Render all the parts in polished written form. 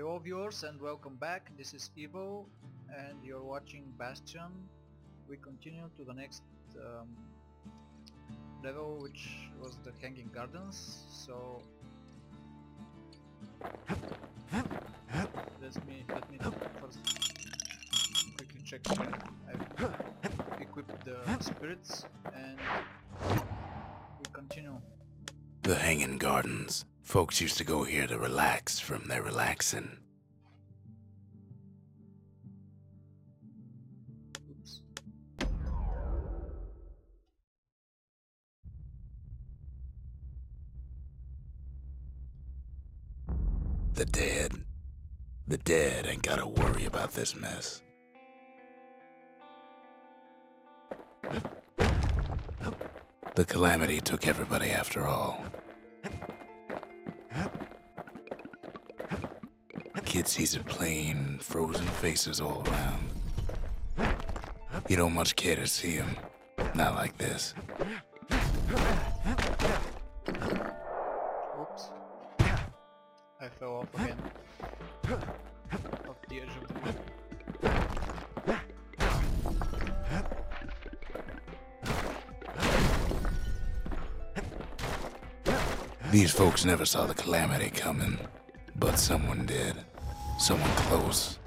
Hello viewers and welcome back. This is Evo and you're watching Bastion. We continue to the next level, which was the Hanging Gardens. So let me first quickly check here. I've equipped the spirits and we continue. The Hanging Gardens. Folks used to go here to relax from their relaxing. Oops. The dead. The dead ain't gotta worry about this mess. The calamity took everybody after all. Kid sees it plain, frozen faces all around. You don't much care to see him. Not like this. Oops. I fell off again. Off the edge of the map. These folks never saw the calamity coming, but someone did. Someone close.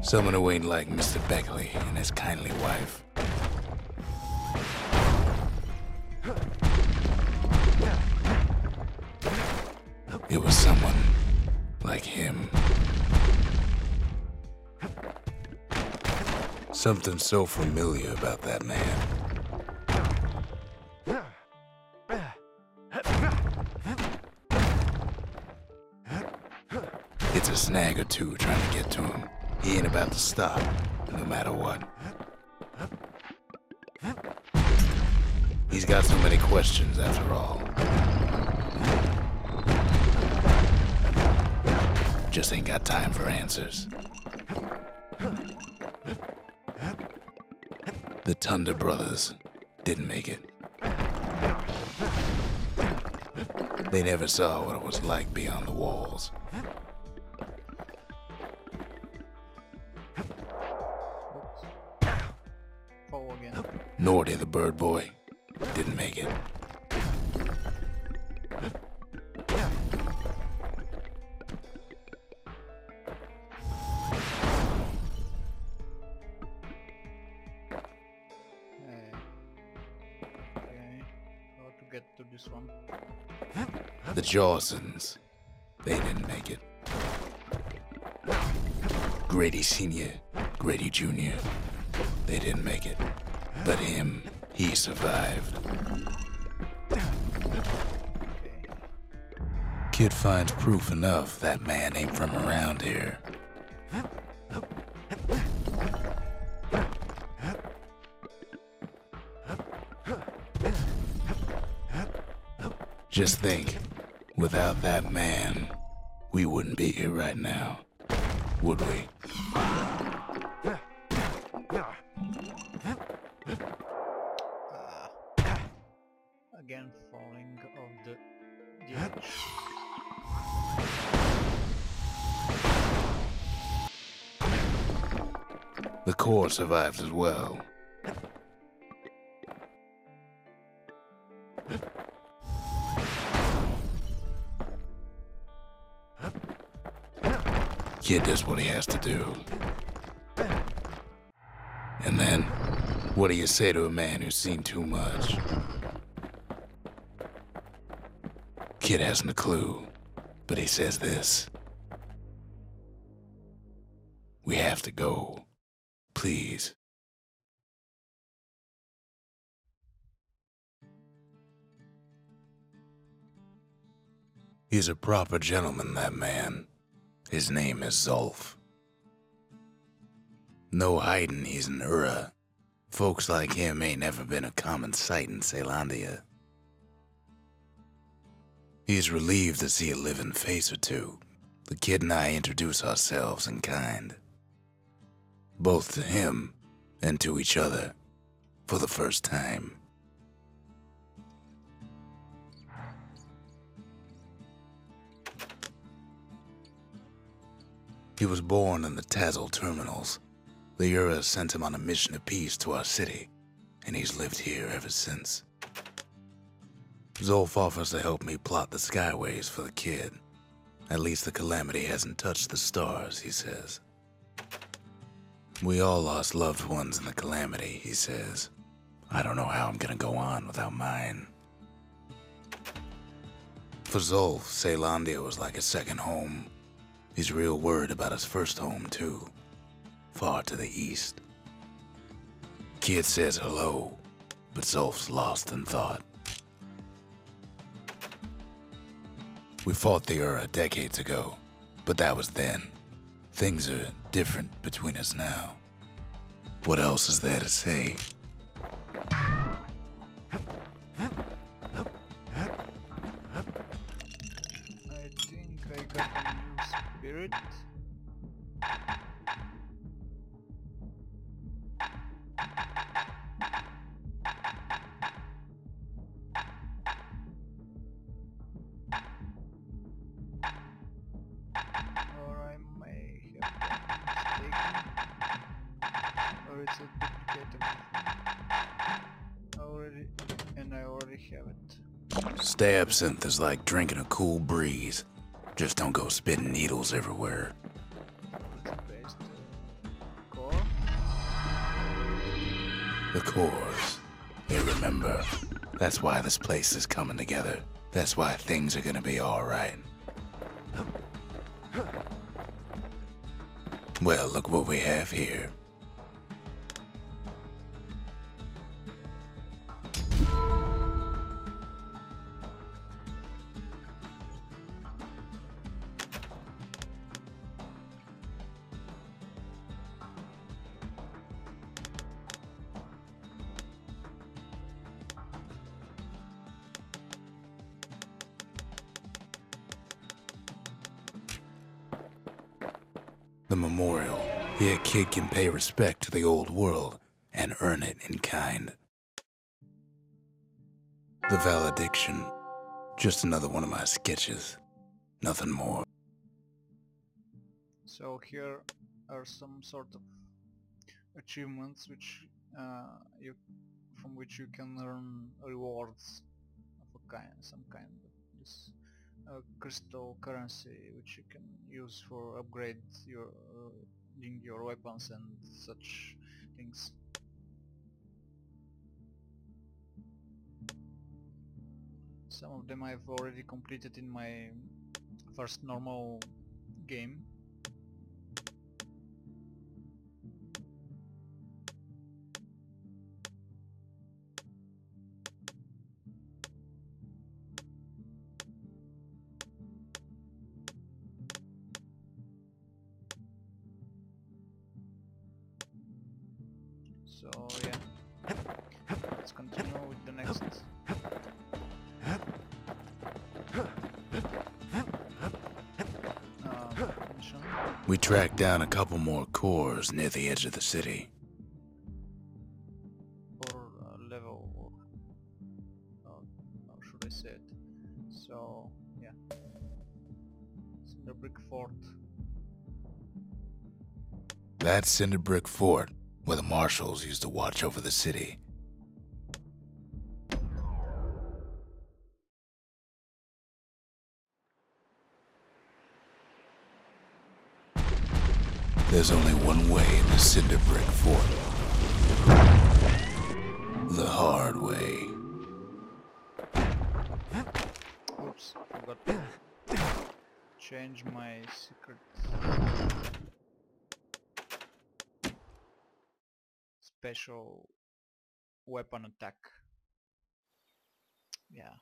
Someone who ain't like Mr. Beckley and his kindly wife. It was someone like him. Something so familiar about that man. It's a snag or two trying to get to him. He ain't about to stop, no matter what. He's got so many questions after all. Just ain't got time for answers. The Thunder brothers didn't make it. They never saw what it was like beyond the walls. Fall again. Nor did the bird boy. Didn't make it. Okay, how to get to this one? The Jawsons, they didn't make it. Grady Sr., Grady Jr., they didn't make it. But him, he survived. Kid finds proof enough that man ain't from around here. Just think, without that man, we wouldn't be here right now, would we? Again falling off the edge. The core survived as well. Kid does what he has to do. And then, what do you say to a man who's seen too much? Kid hasn't a clue, but he says this. We have to go. Please. He's a proper gentleman, that man. His name is Zolf. No hiding he's an Ura. Folks like him ain't never been a common sight in Celandia. He's relieved to see a living face or two. The kid and I introduce ourselves in kind, both to him and to each other, for the first time. He was born in the Tazzle terminals. The Ura sent him on a mission of peace to our city, and he's lived here ever since. Zolf offers to help me plot the skyways for the kid. At least the calamity hasn't touched the stars, he says. We all lost loved ones in the calamity, he says. I don't know how I'm gonna go on without mine. For Zolf, Caelandia was like a second home. He's real worried about his first home, too. Far to the east. Kid says hello, but Zolf's lost in thought. We fought the Ura decades ago, but that was then. Things are different between us now. What else is there to say? I think I got a new spirit. Or I may have been mistaken. Or it's a duplicate of I already have it. Stay absinthe is like drinking a cool breeze. Just don't go spitting needles everywhere. Let's paste core. The cores. They remember. That's why this place is coming together. That's why things are gonna be alright. Well, look what we have here. The memorial. Here a kid can pay respect to the old world and earn it in kind. The valediction. Just another one of my sketches. Nothing more. So here are some sort of achievements from which you can earn rewards of some kind of this crystal currency, which you can use for upgrade your weapons and such things. Some of them I've already completed in my first normal game. So yeah, let's continue with the next. Mission. We tracked down a couple more cores near the edge of the city. Or level, or how should I say it? So yeah, Cinderbrick Fort. That's Cinderbrick Fort, where the marshals used to watch over the city. There's only one way into Cinderbrick Fort. The hard way. Oops, forgot to change my secret special weapon attack. Yeah.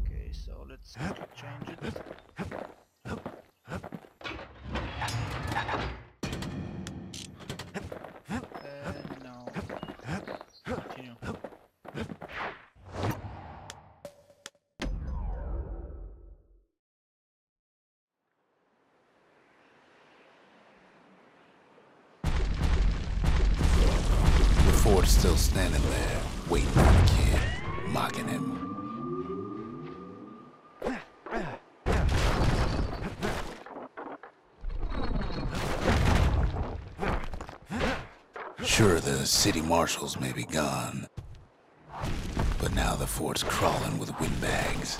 Okay, so let's change it. Now continue. fort's still standing there, waiting for the kid, mocking him. Sure, the city marshals may be gone, but now the fort's crawling with windbags.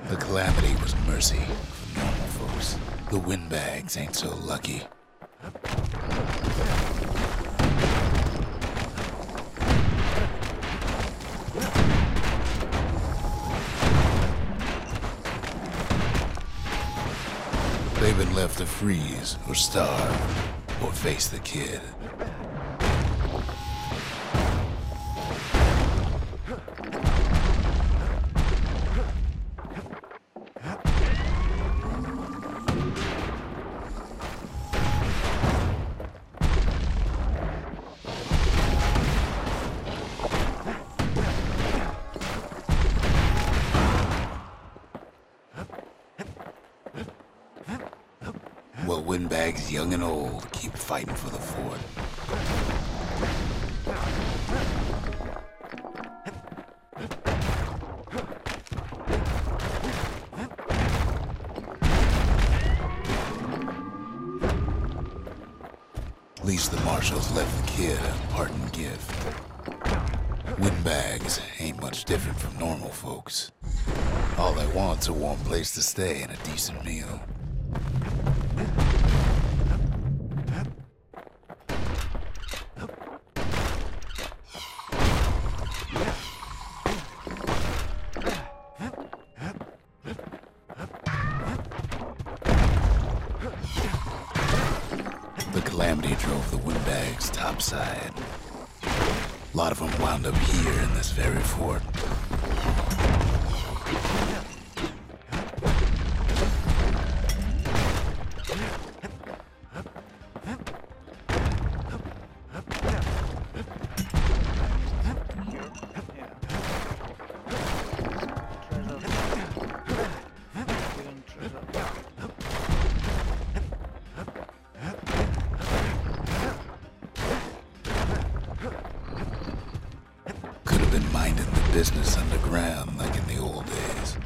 The calamity was mercy for normal folks. The windbags ain't so lucky. They've been left to freeze or starve or face the kid. Well, windbags young and old keep fighting for the fort. At least the marshals left the kid a parting gift. Windbags ain't much different from normal folks. All they want's a warm place to stay and a decent meal. The calamity drove the windbags topside. A lot of them wound up here in this very fort. Minding the business underground like in the old days.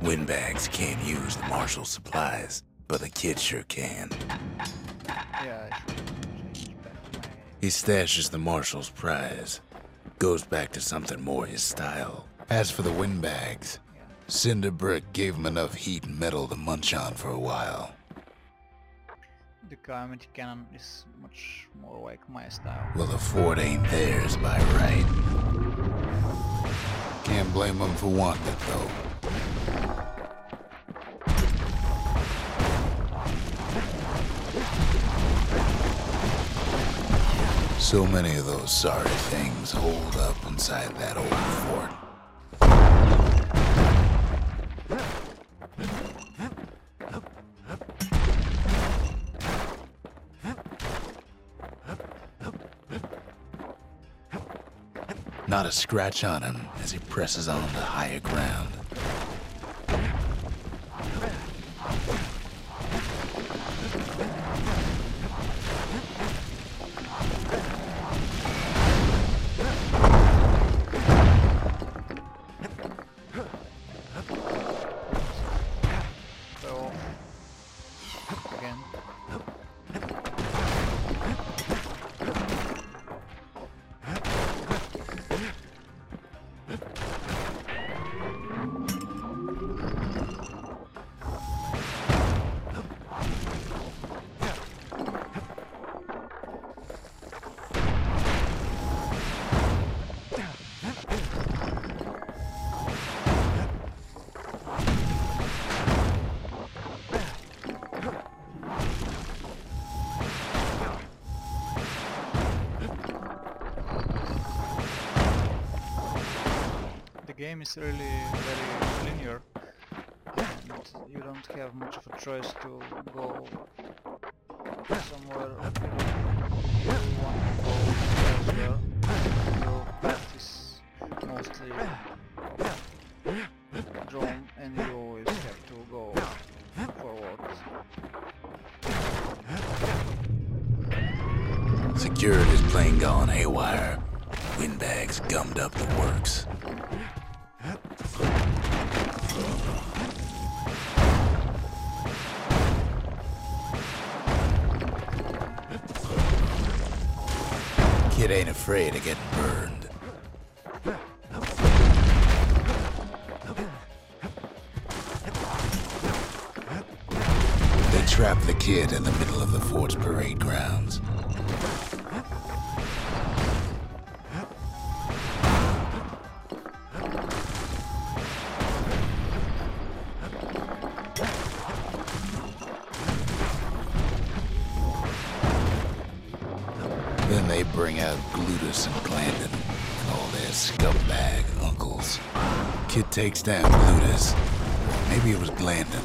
Windbags can't use the marshal's supplies, but the kid sure can. Yeah, I should change back He stashes the marshal's prize, goes back to something more his style. As for the windbags, Cinderbrick gave him enough heat and metal to munch on for a while. The calamity cannon is much more like my style. Well, the fort ain't theirs by right. Can't blame them for wanting it, though. So many of those sorry things hold up inside that old fort. Not a scratch on him as he presses on to higher ground. So, again. game is really very linear, and you don't have much of a choice to go somewhere you want to go elsewhere. Your path is mostly drawn and you always have to go forward. Security's plane gone haywire. Windbags gummed up the works. Kid ain't afraid of getting burned. They trap the kid in the middle of the fort's parade grounds. Then they bring out Glutus and Glandon and all their scumbag uncles. Kid takes down Glutus. Maybe it was Glandon.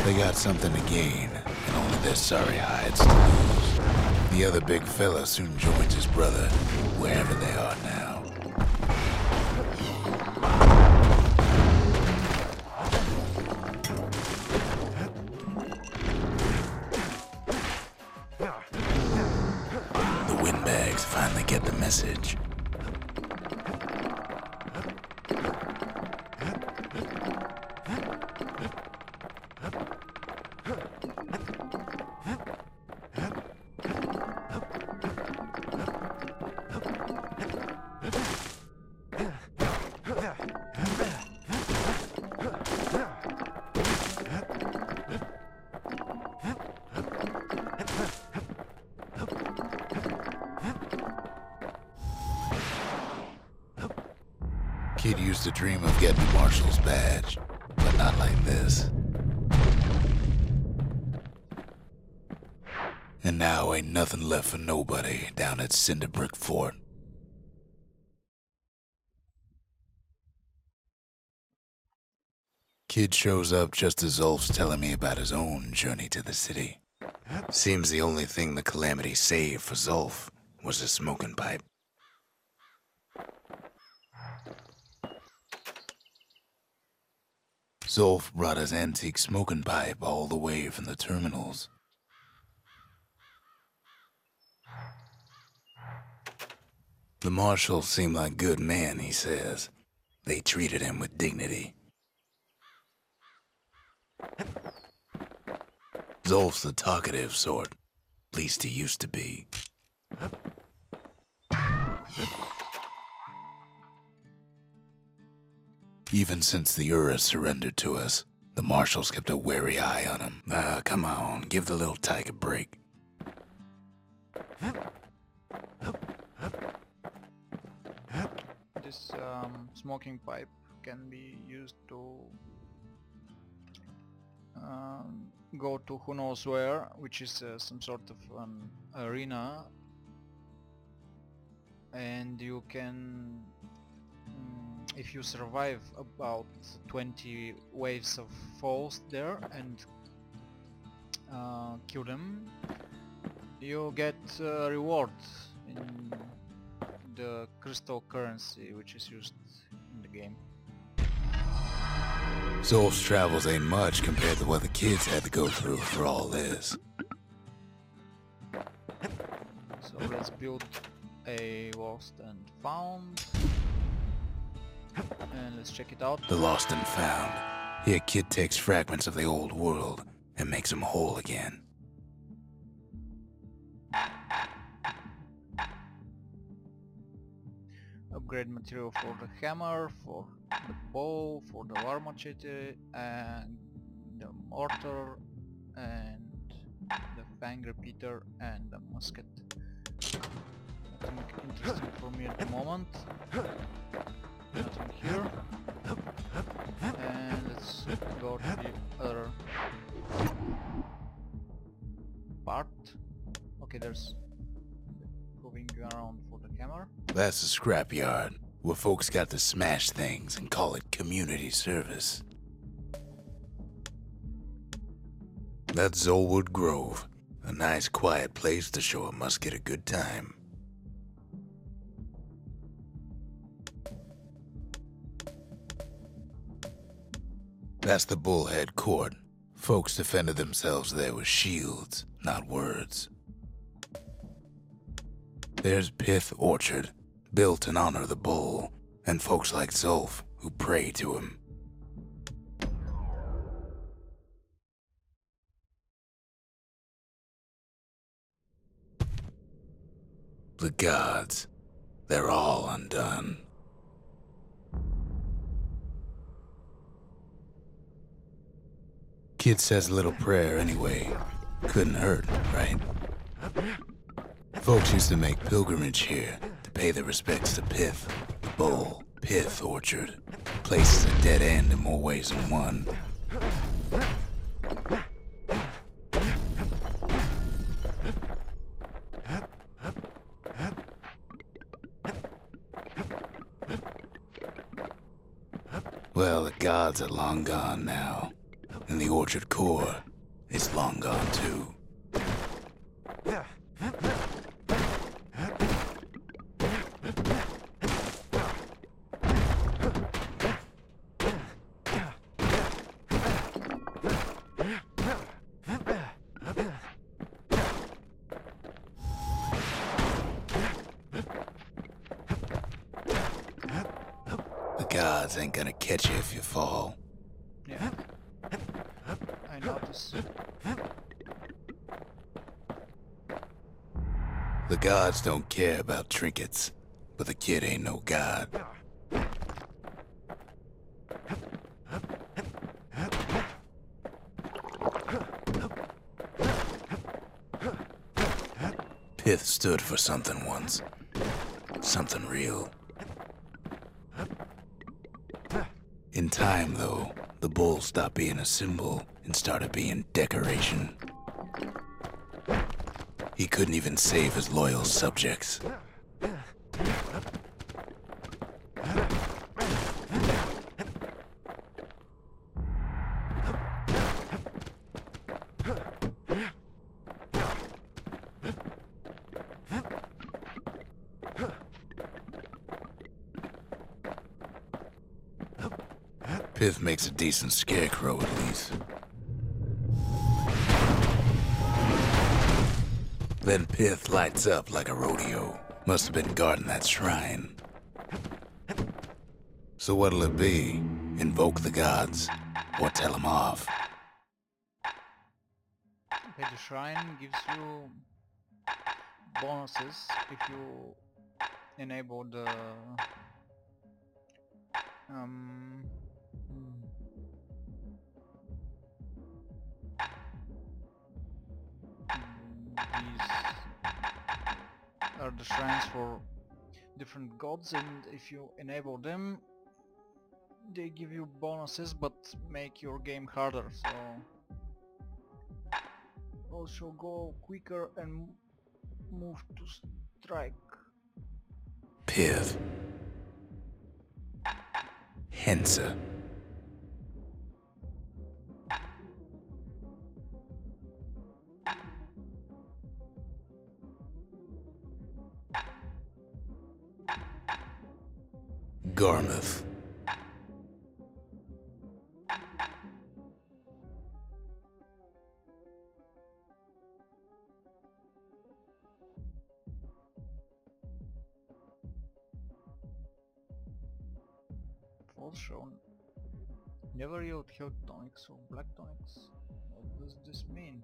They got something to gain, and only their sorry hides to lose. The other big fella soon joins his brother, wherever they are now. The windbags finally get the message. Kid used to dream of getting a marshal's badge, but not like this. And now ain't nothing left for nobody down at Cinderbrick Fort. Kid shows up just as Zulf's telling me about his own journey to the city. Seems the only thing the Calamity saved for Zulf was a smoking pipe. Zulf brought his antique smoking pipe all the way from the terminals. The marshals seem like good men, he says. They treated him with dignity. Zulf's the talkative sort. At least he used to be. Even since the Ura surrendered to us, the marshals kept a wary eye on him. Come on, give the little tyke a break. This smoking pipe can be used to go to who knows where, which is some sort of an arena, and you can, if you survive about 20 waves of falls there and kill them, you get a reward in the crystal currency which is used in the game. Zulf's travels ain't much compared to what the kids had to go through for all this. So let's build a lost and found. And let's check it out. The lost and found. Here Kid takes fragments of the old world and makes them whole again. Upgrade material for the hammer, for the bow, for the war machete, and the mortar, and the fang repeater, and the musket. Nothing interesting for me at the moment. Nothing here. And let's go to the other part. Okay, there's moving around for the hammer. That's the scrapyard. where folks got to smash things and call it community service. That's Zolwood Grove, a nice quiet place to show a musket a good time. That's the Bullhead Court. Folks defended themselves there with shields, not words. There's Pyth Orchard, built in honor of the bull, and folks like Zolf who pray to him. The gods, they're all undone. Kid says a little prayer anyway. Couldn't hurt, right? Folks used to make pilgrimage here to pay their respects to Pyth, the bull, Pyth Orchard. Place is a dead end in more ways than one. Well, the gods are long gone now, and the Orchard core is long gone too. The gods ain't gonna catch you if you fall. Yeah. I notice. The gods don't care about trinkets, but the kid ain't no god. Pyth stood for something once. Something real. In time, though, the bull stopped being a symbol and started being decoration. He couldn't even save his loyal subjects. Pyth makes a decent scarecrow, at least. Then Pyth lights up like a rodeo. Must have been guarding that shrine. So what'll it be? Invoke the gods? Or tell them off? Okay, the shrine gives you bonuses if you enable the these are the shrines for different gods, and if you enable them they give you bonuses but make your game harder, so also go quicker and move to strike. Pyth. Hensa. Garmouth. False shown. Never yield health tonics or black tonics. What does this mean?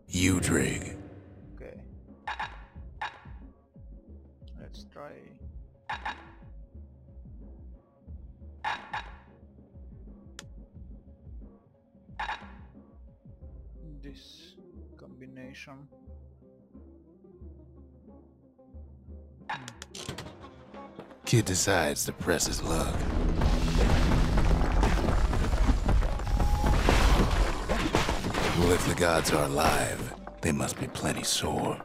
Udrig. Okay. Let's try. This combination. Kid decides to press his luck. Well, if the gods are alive, They must be plenty sore.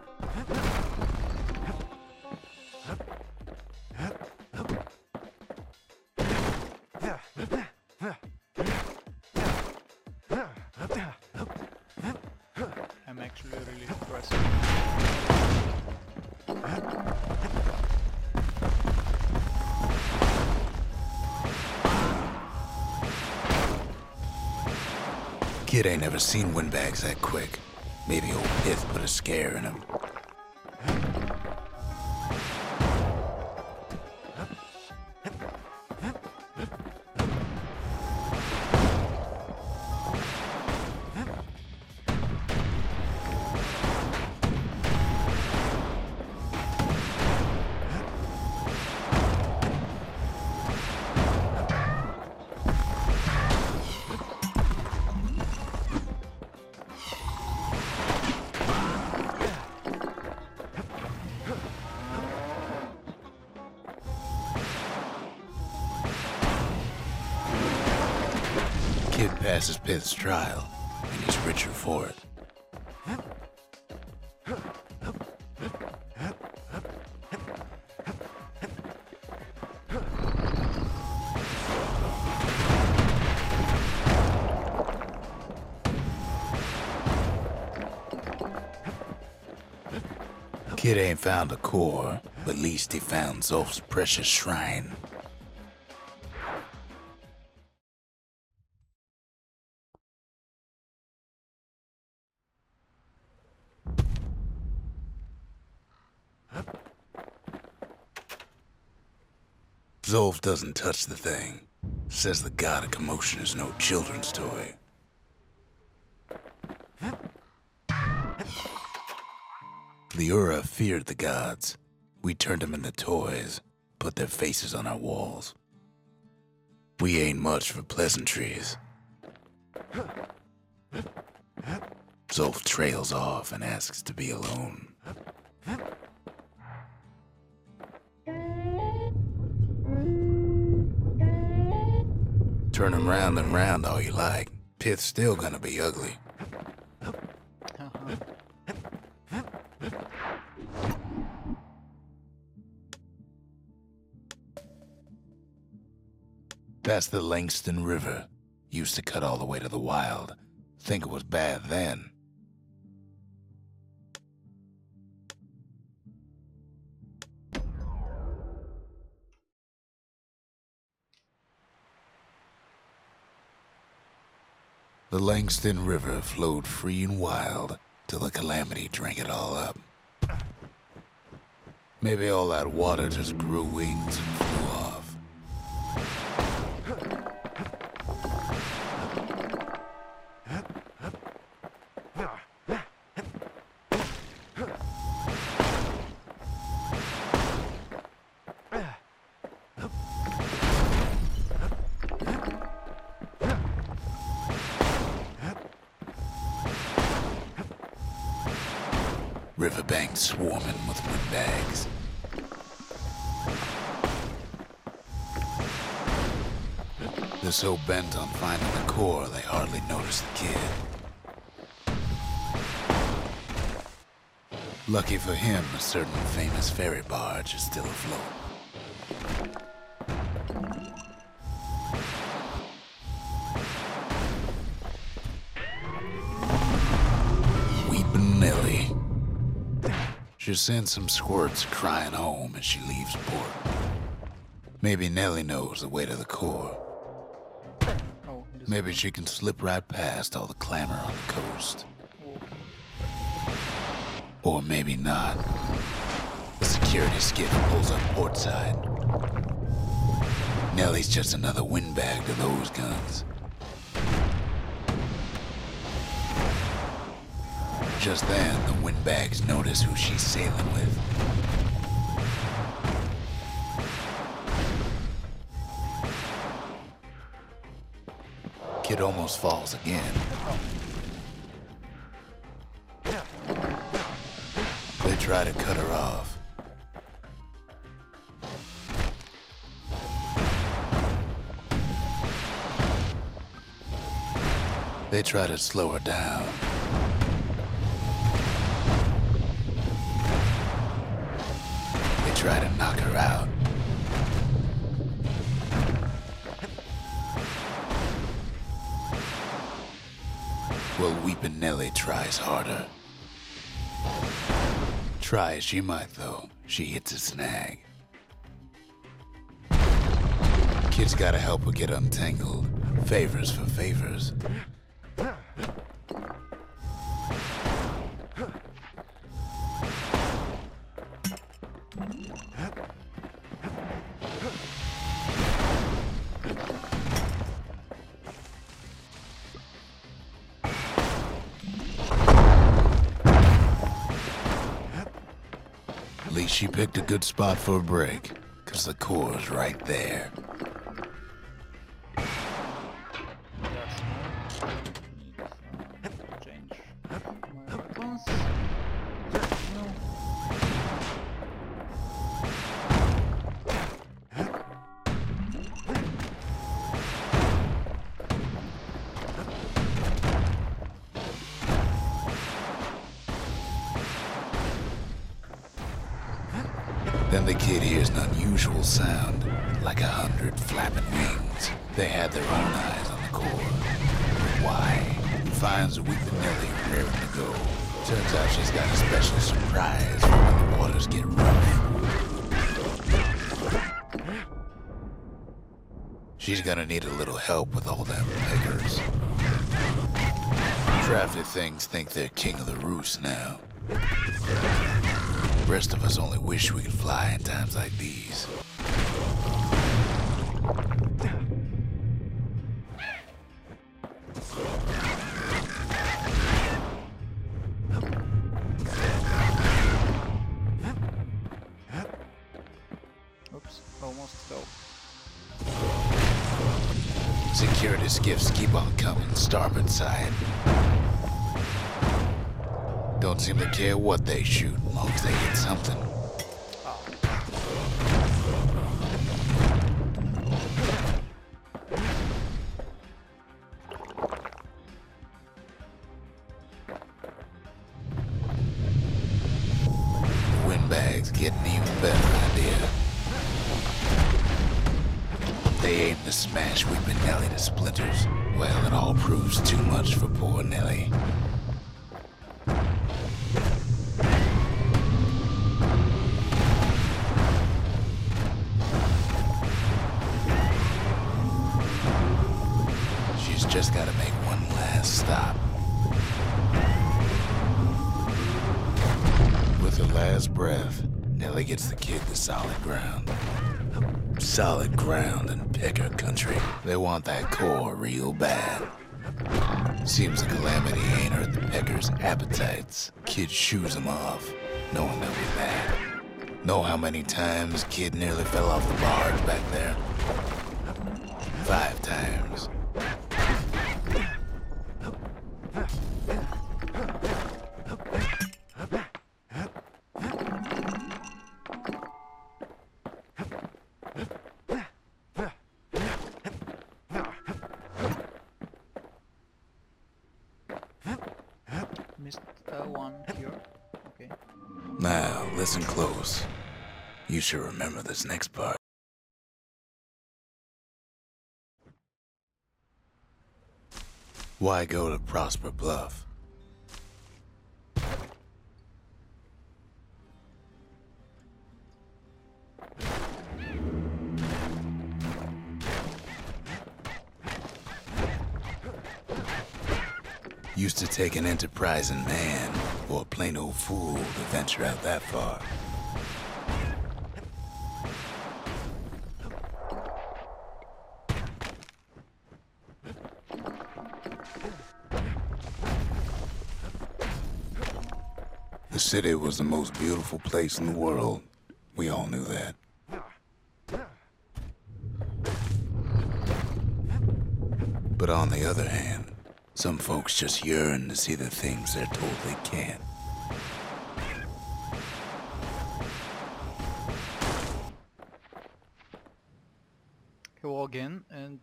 I'm actually really impressed. Kid ain't never seen windbags that quick. Maybe old Pyth put a scare in him. Kid passes Pyth's trial, and he's richer for it. Kid ain't found a core, but at least he found Zolf's precious shrine. Zolf doesn't touch the thing. Says the god of commotion is no children's toy. The Ura feared the gods. We turned them into toys, put their faces on our walls. We ain't much for pleasantries. Zolf trails off and asks to be alone. Turn him round and round all you like. Pyth's still gonna be ugly. That's the Langston River. Used to cut all the way to the wild. Think it was bad then. The Langston River flowed free and wild till the calamity drank it all up. Maybe all that water just grew wings and flew off. Riverbanks swarming with windbags. They're so bent on finding the core, they hardly notice the kid. Lucky for him, a certain famous ferry barge is still afloat. Weepin' Nellie. She sends some squirts crying home as she leaves port. Maybe Nellie knows the way to the core. Maybe she can slip right past all the clamor on the coast. Or maybe not. The security skiff pulls up portside. Nellie's just another windbag to those guns. Just then, the windbags notice who she's sailing with. Kid almost falls again. They try to cut her off. They try to slow her down. try to knock her out. Well, Weepin' Nelly tries harder. Try as she might, though, she hits a snag. Kid's gotta help her get untangled. Favors for favors. At least she picked a good spot for a break, 'cause the core's right there. Then the kid hears an unusual sound, like 100 flapping wings. They had their own eyes on the core. Why? He finds Weepin' Nelly raring to go. Turns out she's got a special surprise for when the waters get rough. She's gonna need a little help with all them pickers. Crafty things think they're king of the roost now. The rest of us only wish we could fly in times like these. Oops, almost fell. Security skiffs keep on coming, starboard side. Don't seem to care what they shoot, as long as they hit something. The windbag's getting an even better idea. They aim to smash Weepin' Nelly to splinters. Well, it all proves too much for poor Nelly. Just gotta make one last stop. With her last breath, Nelly gets the kid to solid ground. Solid ground in Picker country. They want that core real bad. Seems the calamity ain't hurt the Pickers' appetites. Kid shoos them off, knowing they'll be back. Know how many times Kid nearly fell off the barge back there? 5 times. Missed one here. Okay. Now, listen close. You should remember this next part. Why go to Prosper Bluff? Used to take an enterprising man or a plain old fool to venture out that far. The city was the most beautiful place in the world. We all knew that. But on the other hand, some folks just yearn to see the things they're told they can't. Hello again, and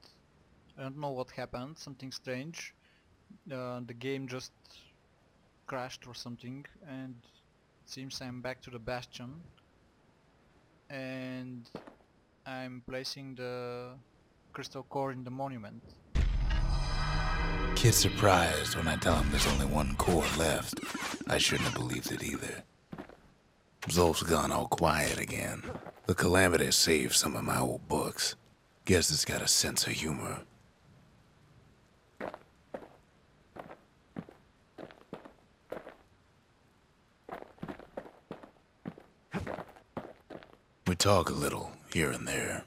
I don't know what happened, something strange. The game just crashed or something, and it seems I'm back to the Bastion. and I'm placing the crystal core in the monument. Kid's surprised when I tell him there's only one core left. I shouldn't have believed it either. Zolf's gone all quiet again. The Calamity saved some of my old books. Guess it's got a sense of humor. We talk a little, here and there.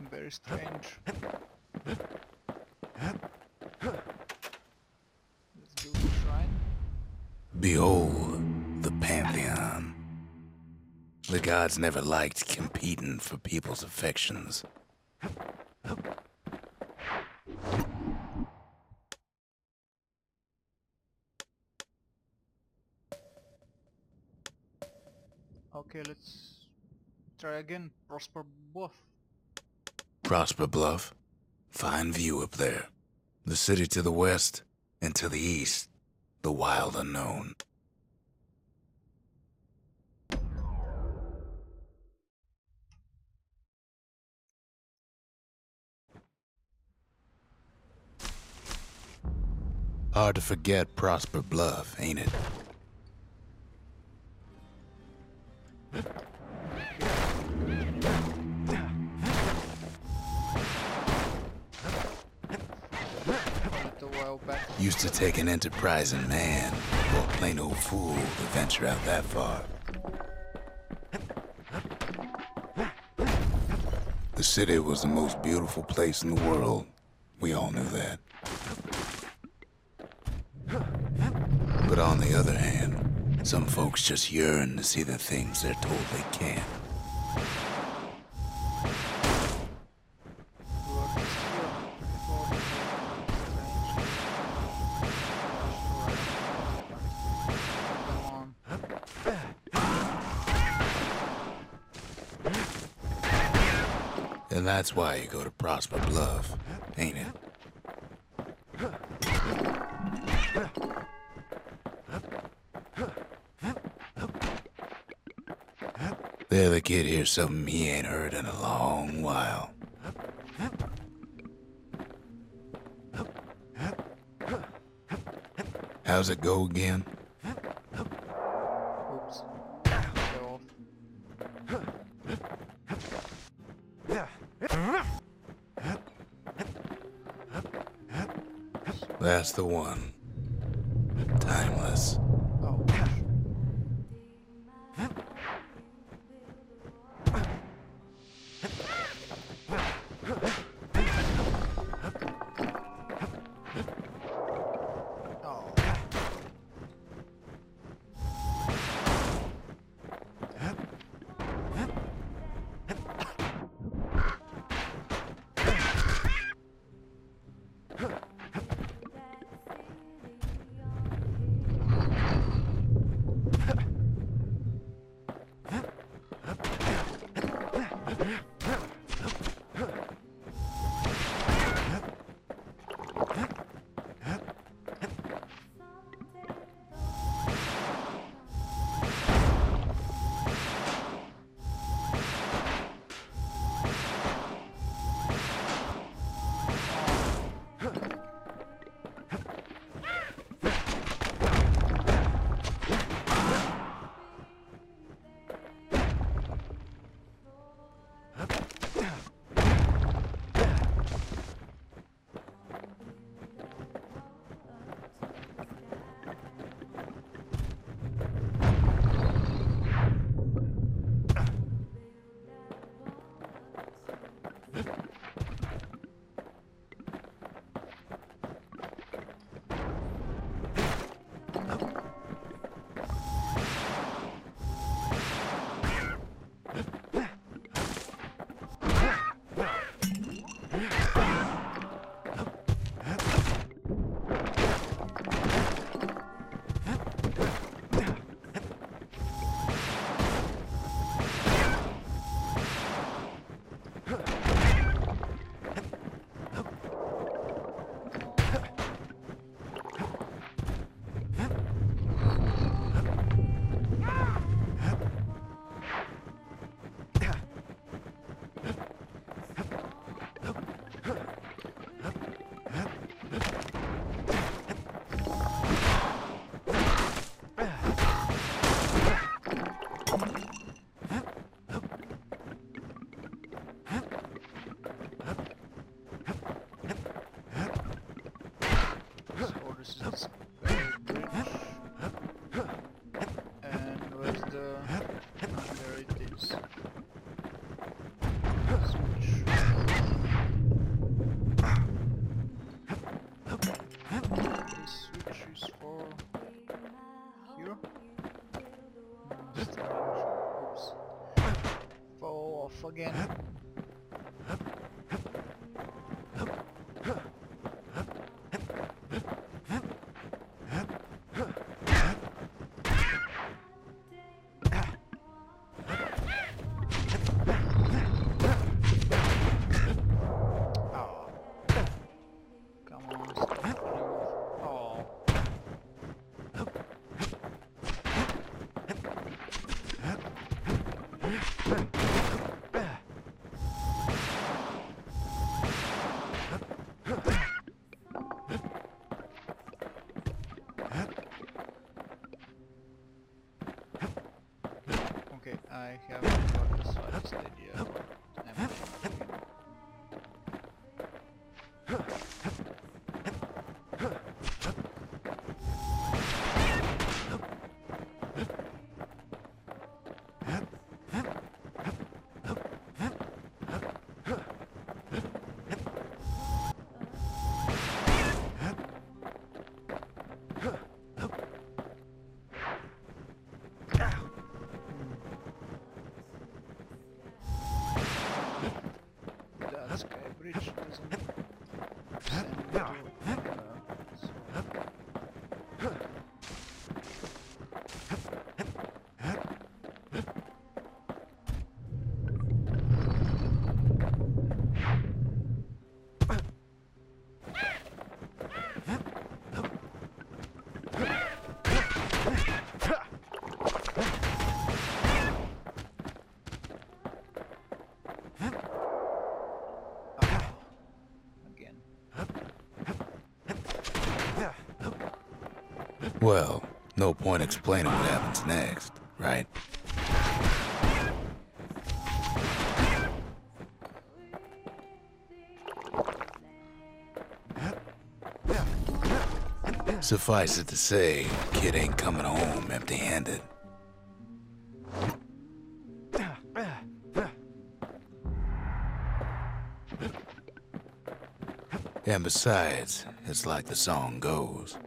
Very strange. Let's build a shrine. Behold, the Pantheon. The gods never liked competing for people's affections. Okay, let's try again. Prosper Bluff. Prosper Bluff. Fine view up there. The city to the west, and to the east, the wild unknown. Hard to forget Prosper Bluff, ain't it? Used to take an enterprising man, or a plain old fool, to venture out that far. The city was the most beautiful place in the world. We all knew that. But on the other hand, some folks just yearn to see the things they're told they can't. And that's why you go to Prosper Bluff, ain't it? There, the kid hears something he ain't heard in a long while. How's it go again? Oops. Go off. That's the one. Timeless. Oh. Bluff again. Okay, I have got the slightest idea what I'm doing. That sky bridge doesn't send me to anywhere, so again. Well, no point explaining what happens next, right? Suffice it to say, kid ain't coming home empty-handed. And besides, it's like the song goes.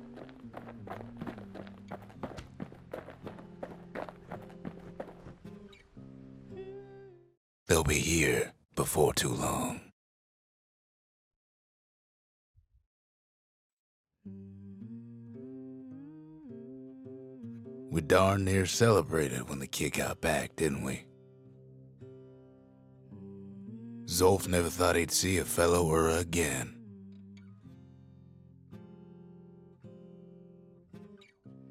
They'll be here before too long. We darn near celebrated when the kid got back, didn't we? Zolf never thought he'd see a fellow or again.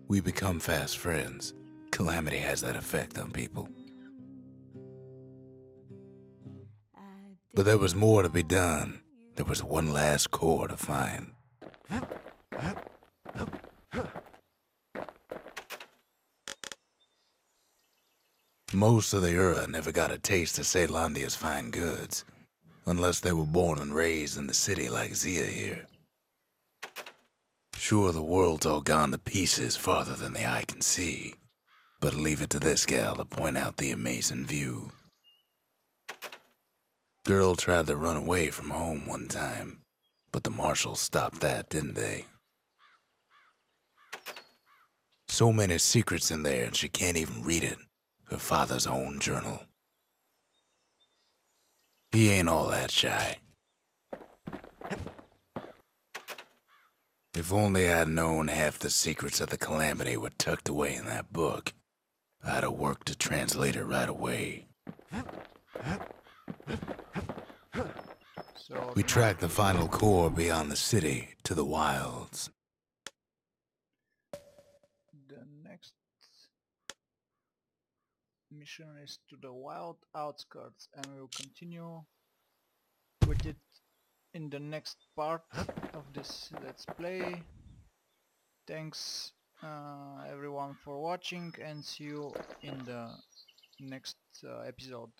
We become fast friends. Calamity has that effect on people. But there was more to be done. There was one last core to find. Most of the Ura never got a taste of Caelondia's fine goods, unless they were born and raised in the city like Zia here. Sure, the world's all gone to pieces farther than the eye can see, but leave it to this gal to point out the amazing view. Girl tried to run away from home one time, but the marshals stopped that, didn't they? So many secrets in there and she can't even read it. Her father's own journal. He ain't all that shy. If only I'd known half the secrets of the Calamity were tucked away in that book, I'd have worked to translate it right away. So We tracked the final core beyond the city to the wilds. the next mission is to the wild outskirts, and we'll continue with it in the next part of this Let's Play. Thanks everyone for watching, and see you in the next episode.